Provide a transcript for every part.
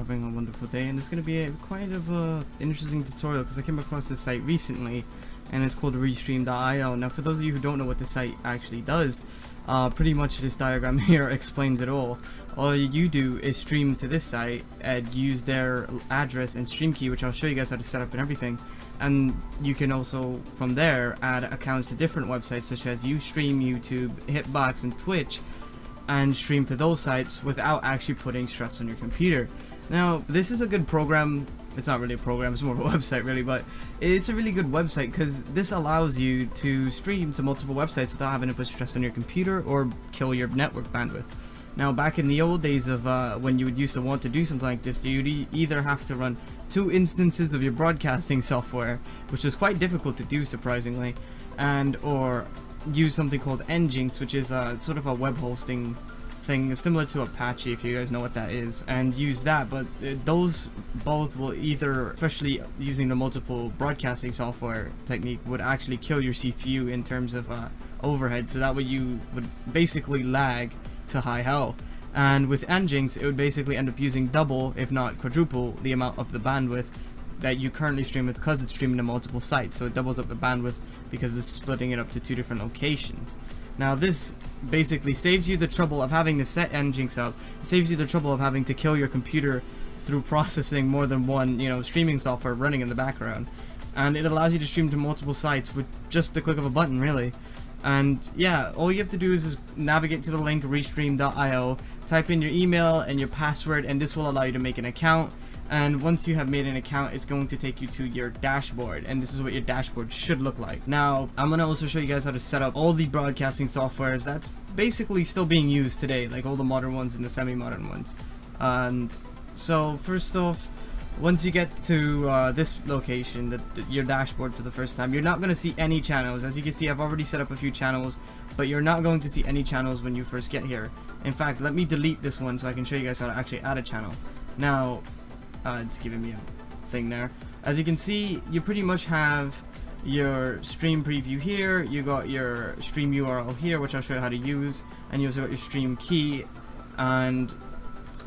having a wonderful day, and it's going to be quite of a interesting tutorial because I came across this site recently, and it's called Restream.io. Now, for those of you who don't know what the site actually does, pretty much this diagram here explains it all. All you do is stream to this site and use their address and stream key, which I'll show you guys how to set up and everything. And you can also, from there, add accounts to different websites such as Ustream, YouTube, Hitbox, and Twitch, and stream to those sites without actually putting stress on your computer. Now, this is a good program. It's not really a program, it's more of a website really, but it's a really good website because this allows you to stream to multiple websites without having to put stress on your computer or kill your network bandwidth. Now, back in the old days of when you would used to want to do something like this, you'd either have to run 2 instances of your broadcasting software, which was quite difficult to do surprisingly, and or use something called Nginx, which is sort of a web hosting thing similar to Apache, if you guys know what that is, and use that. But those both will either, especially using the multiple broadcasting software technique, would actually kill your CPU in terms of overhead, so that way you would basically lag to high hell. And with Nginx, it would basically end up using double, if not quadruple, the amount of the bandwidth that you currently stream with, because it's streaming to multiple sites, so it doubles up the bandwidth because it's splitting it up to 2 different locations. Now, this basically saves you the trouble of having to set Nginx up. It saves you the trouble of having to kill your computer through processing more than one, streaming software running in the background. And it allows you to stream to multiple sites with just the click of a button, really. And yeah, all you have to do is just navigate to the link restream.io, type in your email and your password, and this will allow you to make an account. And once you have made an account, it's going to take you to your dashboard, and this is what your dashboard should look like. Now, I'm going to also show you guys how to set up all the broadcasting softwares that's basically still being used today, like all the modern ones and the semi-modern ones. And so first off, once you get to this location, your dashboard for the first time, you're not going to see any channels. As you can see, I've already set up a few channels, but you're not going to see any channels when you first get here. In fact, let me delete this one so I can show you guys how to actually add a channel. Now, it's giving me a thing there. As you can see, you pretty much have your stream preview here, you got your stream URL here, which I'll show you how to use, and you also got your stream key. And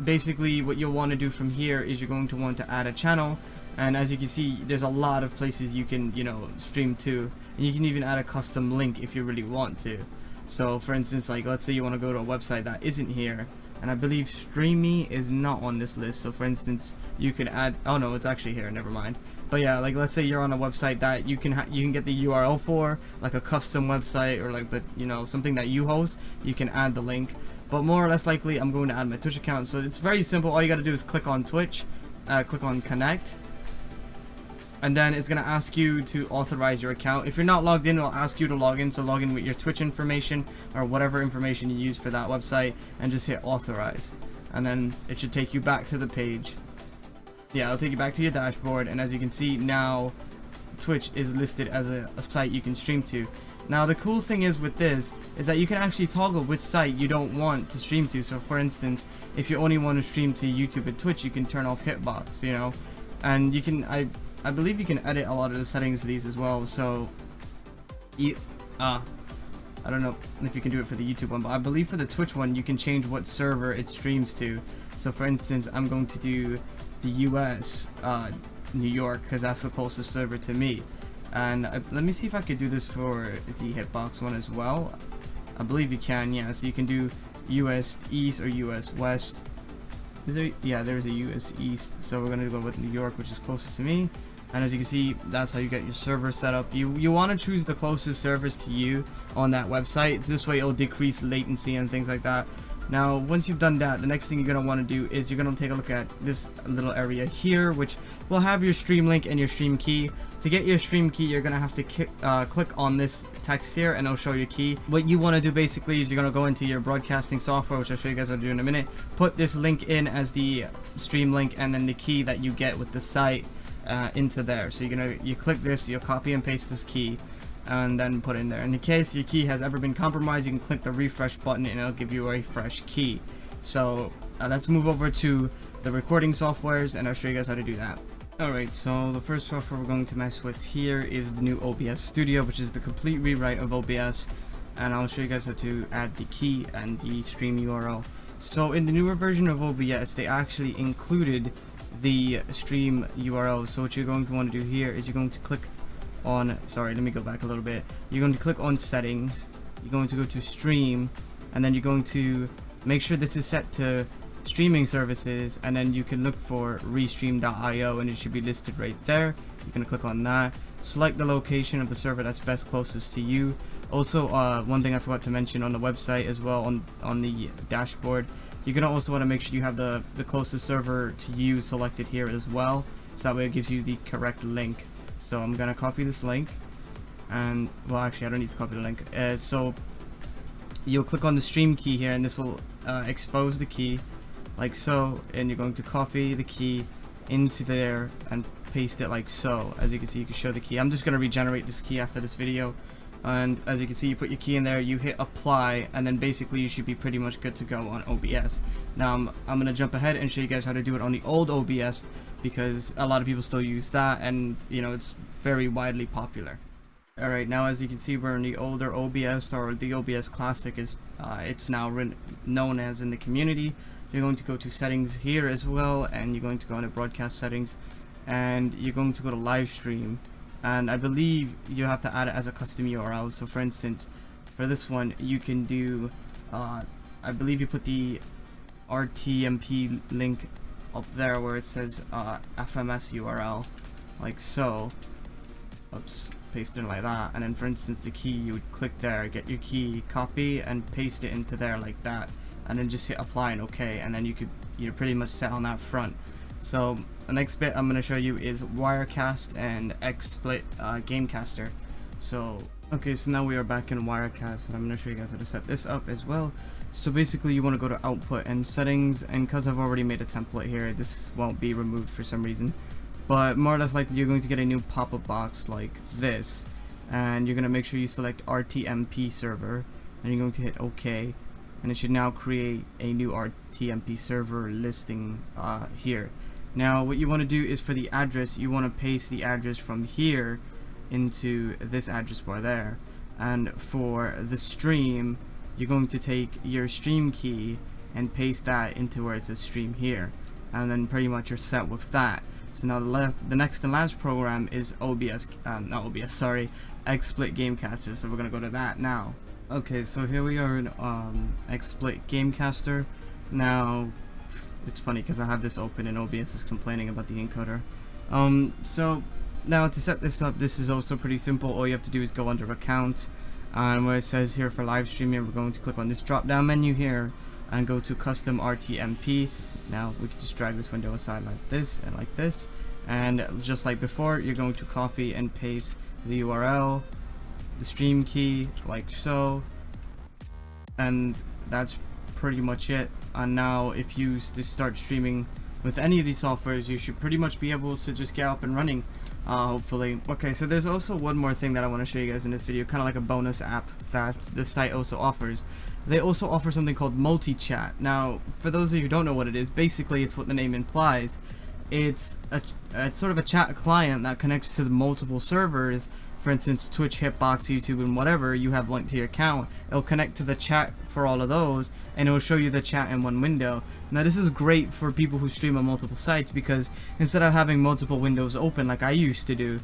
basically what you'll want to do from here is you're going to want to add a channel, and as you can see, there's a lot of places you can stream to, and you can even add a custom link if you really want to. So for instance, like, let's say you want to go to a website that isn't here, and I believe StreamMe is not on this list. So for instance, you could add, oh no, it's actually here, never mind. But yeah, like, let's say you're on a website that you can get the URL for, like a custom website, or like, but something that you host, you can add the link. But more or less likely, I'm going to add my Twitch account. So it's very simple. All you got to do is click on Twitch, click on connect, and then it's going to ask you to authorize your account. If you're not logged in, it'll ask you to log in. So log in with your Twitch information or whatever information you use for that website, and just hit authorized. And then it should take you back to the page. Yeah, it'll take you back to your dashboard. And as you can see now, Twitch is listed as a site you can stream to. Now, the cool thing is with this is that you can actually toggle which site you don't want to stream to. So for instance, if you only want to stream to YouTube and Twitch, you can turn off Hitbox, and you can, I believe you can edit a lot of the settings of these as well. So I don't know if you can do it for the YouTube one, but I believe for the Twitch one you can change what server it streams to. So for instance, I'm going to do the US, New York, because that's the closest server to me. And let me see if I could do this for the Hitbox one as well. I believe you can, yeah. So you can do US East or US West. Is there? Yeah, there's a US East. So we're gonna go with New York, which is closest to me. And as you can see, that's how you get your server set up. You want to choose the closest servers to you on that website. This way it'll decrease latency and things like that. Now, once you've done that, the next thing you're going to want to do is you're going to take a look at this little area here, which will have your stream link and your stream key. To get your stream key, you're going to have to click on this text here, and it'll show you key. What you want to do basically is you're going to go into your broadcasting software, which I'll show you guys how to do in a minute. Put this link in as the stream link, and then the key that you get with the site into there. So you click this, you'll copy and paste this key, and then put in there. In the case your key has ever been compromised, you can click the refresh button and it'll give you a fresh key. So let's move over to the recording softwares, and I'll show you guys how to do that. Alright, so the first software we're going to mess with here is the new OBS Studio, which is the complete rewrite of OBS, and I'll show you guys how to add the key and the stream URL. So in the newer version of OBS, they actually included the stream URL. So what you're going to want to do here is you're going to click on, sorry, let me go back a little bit. You're going to click on settings, you're going to go to stream, and then you're going to make sure this is set to streaming services, and then you can look for restream.io and it should be listed right there. You're going to click on that, select the location of the server that's best closest to you. Also, one thing I forgot to mention on the website as well, on the dashboard, you're going to also want to make sure you have the closest server to you selected here as well, so that way it gives you the correct link. So I'm going to copy this link, and well, actually I don't need to copy the link. So you'll click on the stream key here, and this will expose the key like so, and you're going to copy the key into there and paste it like so. As you can see, you can show the key. I'm just going to regenerate this key after this video, and as you can see, you put your key in there, you hit apply, and then basically you should be pretty much good to go on OBS. Now I'm going to jump ahead and show you guys how to do it on the old OBS, because a lot of people still use that, and you know, it's very widely popular. Alright, now as you can see, we're in the older OBS, or the OBS Classic is it's now known as in the community. You're going to go to settings here as well, and you're going to go into broadcast settings, and you're going to go to live stream, and I believe you have to add it as a custom URL. So for instance, for this one you can do I believe you put the RTMP link up there where it says FMS URL like so. Oops, paste it like that, and then for instance the key, you would click there, get your key, copy and paste it into there like that, and then just hit apply and OK, and then you're pretty much set on that front. So the next bit I'm going to show you is Wirecast and Xsplit Gamecaster. So okay, so now we are back in Wirecast, and I'm going to show you guys how to set this up as well. So basically you want to go to output and settings, and because I've already made a template here, this won't be removed for some reason, but more or less likely you're going to get a new pop-up box like this, and you're going to make sure you select RTMP server, and you're going to hit OK, and it should now create a new RTMP server listing here. Now what you want to do is, for the address, you want to paste the address from here into this address bar there, and for the stream you're going to take your stream key and paste that into where it says stream here, and then pretty much you're set with that. So now the next and last program is Xsplit Gamecaster, so we're going to go to that now. Okay, so here we are in Xsplit Gamecaster. Now it's funny because I have this open and OBS is complaining about the encoder. So now to set this up, this is also pretty simple. All you have to do is go under account, and where it says here for live streaming, we're going to click on this drop down menu here and go to custom RTMP. Now we can just drag this window aside like this and like this, and just like before, you're going to copy and paste the URL, the stream key like so, and that's pretty much it. And now if you just start streaming with any of these softwares, you should pretty much be able to just get up and running, hopefully. Okay, so there's also one more thing that I want to show you guys in this video, kind of like a bonus app that this site also offers. They also offer something called multi-chat. Now for those of you who don't know what it is, basically it's what the name implies. It's sort of a chat client that connects to the multiple servers. For instance, Twitch, Hitbox, YouTube, and whatever you have linked to your account. It'll connect to the chat for all of those, and it will show you the chat in one window. Now this is great for people who stream on multiple sites, because instead of having multiple windows open like I used to do,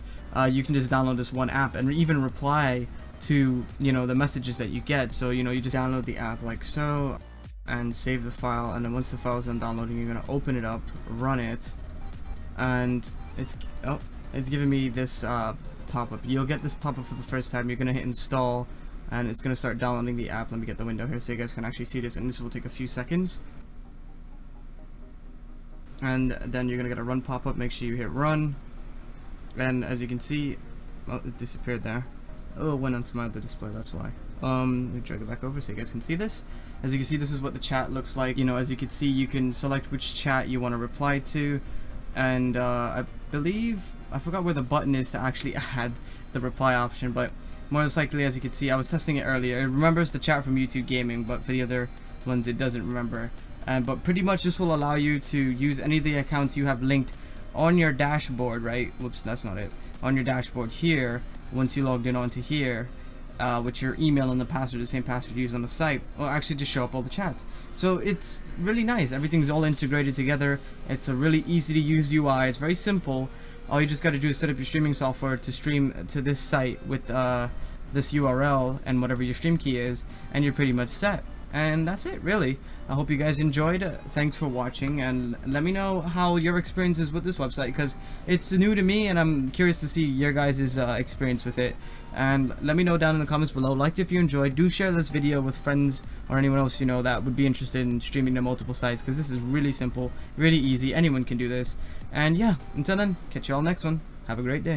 you can just download this one app and even reply to, you know, the messages that you get. So, you know, you just download the app like so and save the file, and then once the file is done downloading, you're going to open it up, run it, and it's giving me this pop-up. You'll get this pop-up for the first time. You're going to hit install, and it's going to start downloading the app. Let me get the window here so you guys can actually see this, and this will take a few seconds. And then you're going to get a run pop-up. Make sure you hit run, and as you can see, well, it disappeared there. Oh, it went onto my other display, that's why. Let me drag it back over so you guys can see this. As you can see, this is what the chat looks like. You know, as you can see, you can select which chat you want to reply to, and I believe, I forgot where the button is to actually add the reply option, but most likely, as you can see, I was testing it earlier. It remembers the chat from YouTube Gaming, but for the other ones it doesn't remember. But pretty much this will allow you to use any of the accounts you have linked on your dashboard, right? Whoops, that's not it. On your dashboard here, once you logged in onto here, with your email and the password, the same password you use on the site, will actually just show up all the chats. So it's really nice. Everything's all integrated together. It's a really easy to use UI. It's very simple. All you just got to do is set up your streaming software to stream to this site with this URL and whatever your stream key is, and you're pretty much set. And that's it, really. I hope you guys enjoyed. Thanks for watching, and let me know how your experience is with this website, because it's new to me and I'm curious to see your guys' experience with it. And let me know down in the comments below. Like if you enjoyed. Do share this video with friends or anyone else you know that would be interested in streaming to multiple sites, because this is really simple, really easy. Anyone can do this. And yeah, until then, catch you all next one. Have a great day.